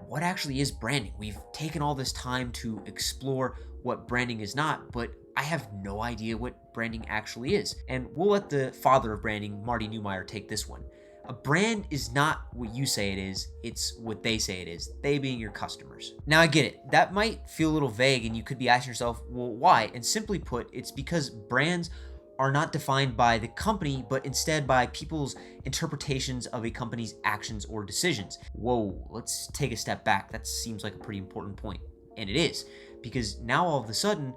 what actually is branding? We've taken all this time to explore what branding is not, but I have no idea what branding actually is. And we'll let the father of branding, Marty Neumeier, take this one. A brand is not what you say it is, it's what they say it is, they being your customers. Now I get it, that might feel a little vague and you could be asking yourself, well, why? And simply put, it's because brands are not defined by the company, but instead by people's interpretations of a company's actions or decisions. Whoa, let's take a step back. That seems like a pretty important point. And it is, because now all of a sudden,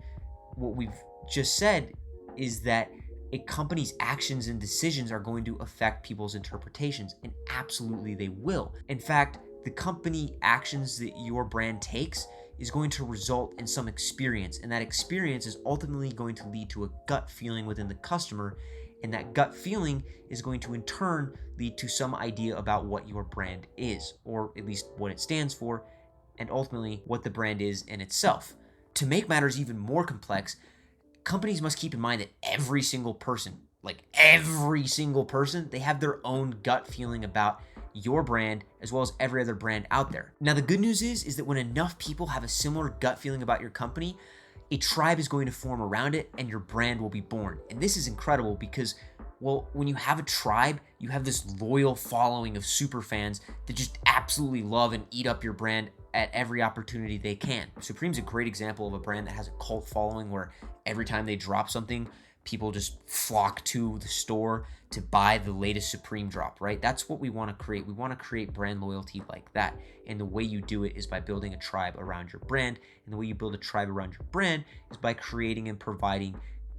what we've just said is that a company's actions and decisions are going to affect people's interpretations, and absolutely they will. In fact, the company actions that your brand takes is going to result in some experience, and that experience is ultimately going to lead to a gut feeling within the customer, and that gut feeling is going to in turn lead to some idea about what your brand is, or at least what it stands for, and ultimately what the brand is in itself. To make matters even more complex, companies must keep in mind that every single person, they have their own gut feeling about your brand as well as every other brand out there. Now, the good news is that when enough people have a similar gut feeling about your company, a tribe is going to form around it and your brand will be born. And this is incredible because, well, when you have a tribe, you have this loyal following of super fans that just absolutely love and eat up your brand at every opportunity they can. Supreme's a great example of a brand that has a cult following where every time they drop something, people just flock to the store to buy the latest Supreme drop, right? That's what we want to create. We want to create brand loyalty like that. And the way you do it is by building a tribe around your brand. And the way you build a tribe around your brand is by creating and providing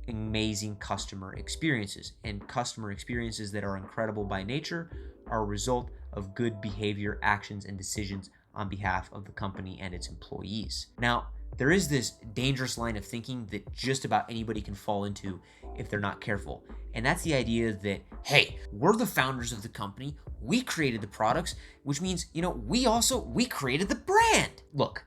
amazing customer experiences. And customer experiences that are incredible by nature are a result of good behavior, actions, and decisions on behalf of the company and its employees. Now, there is this dangerous line of thinking that just about anybody can fall into if they're not careful. And that's the idea that, hey, we're the founders of the company, we created the products, which means, we created the brand. Look,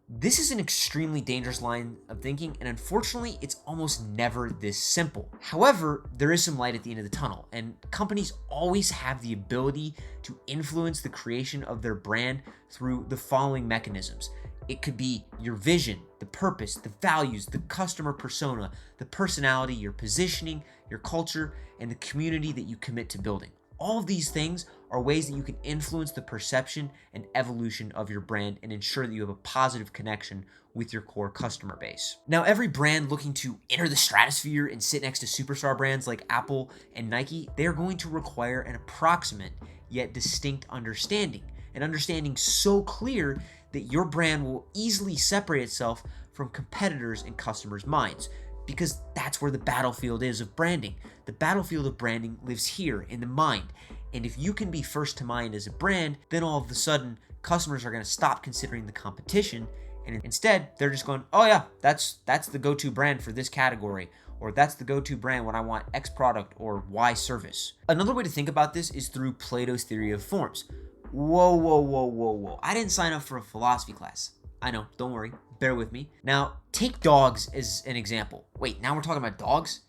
this is an extremely dangerous line of thinking, and unfortunately, it's almost never this simple. However, there is some light at the end of the tunnel, and companies always have the ability to influence the creation of their brand through the following mechanisms. It could be your vision, the purpose, the values, the customer persona, the personality, your positioning, your culture, and the community that you commit to building. All of these things are ways that you can influence the perception and evolution of your brand and ensure that you have a positive connection with your core customer base. Now, every brand looking to enter the stratosphere and sit next to superstar brands like Apple and Nike, they are going to require an approximate yet distinct understanding, an understanding so clear that your brand will easily separate itself from competitors in customers' minds, because that's where the battlefield is of branding. The battlefield of branding lives here in the mind. And if you can be first to mind as a brand, then all of a sudden, customers are going to stop considering the competition. And instead, they're just going, oh yeah, that's the go-to brand for this category. Or that's the go-to brand when I want X product or Y service. Another way to think about this is through Plato's theory of forms. Whoa. I didn't sign up for a philosophy class. I know, don't worry, bear with me. Now, take dogs as an example. Wait, now we're talking about dogs?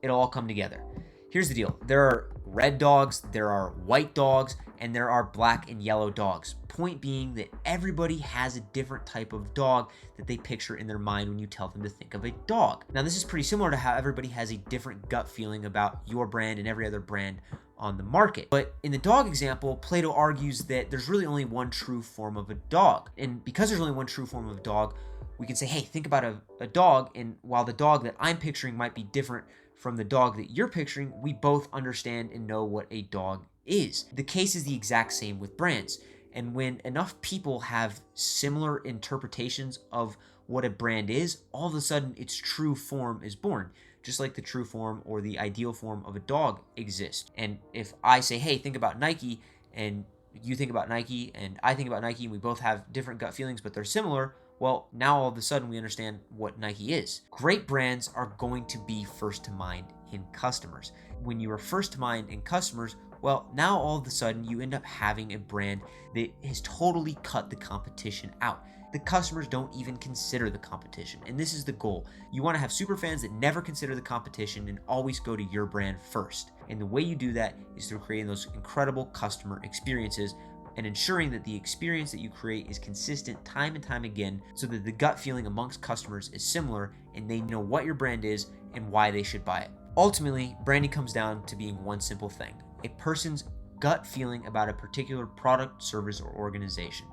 It'll all come together. Here's the deal. There are red dogs, there are white dogs, and there are black and yellow dogs. Point being that everybody has a different type of dog that they picture in their mind when you tell them to think of a dog. Now, this is pretty similar to how everybody has a different gut feeling about your brand and every other brand on the market. But in the dog example, Plato argues that there's really only one true form of a dog. And because there's only one true form of a dog, we can say, hey, think about a dog, and while the dog that I'm picturing might be different from the dog that you're picturing, we both understand and know what a dog is. The case is the exact same with brands. And when enough people have similar interpretations of what a brand is, all of a sudden its true form is born. Just like the true form or the ideal form of a dog exists. And if I say, hey, think about Nike, and you think about Nike, and I think about Nike, and we both have different gut feelings, but they're similar, well, now all of a sudden we understand what Nike is. Great brands are going to be first to mind in customers. When you are first to mind in customers, well, now all of a sudden you end up having a brand that has totally cut the competition out. The customers don't even consider the competition, and this is the goal. You want to have super fans that never consider the competition and always go to your brand first. And the way you do that is through creating those incredible customer experiences and ensuring that the experience that you create is consistent time and time again, so that the gut feeling amongst customers is similar and they know what your brand is and why they should buy it. Ultimately, branding comes down to being one simple thing: a person's gut feeling about a particular product, service, or organization.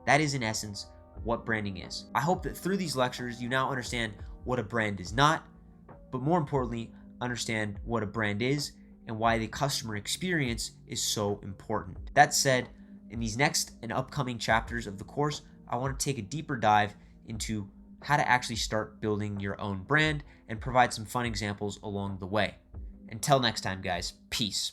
That is, in essence, what branding is. I hope that through these lectures, you now understand what a brand is not, but more importantly, understand what a brand is and why the customer experience is so important. That said, in these next and upcoming chapters of the course, I want to take a deeper dive into how to actually start building your own brand and provide some fun examples along the way. Until next time, guys, peace.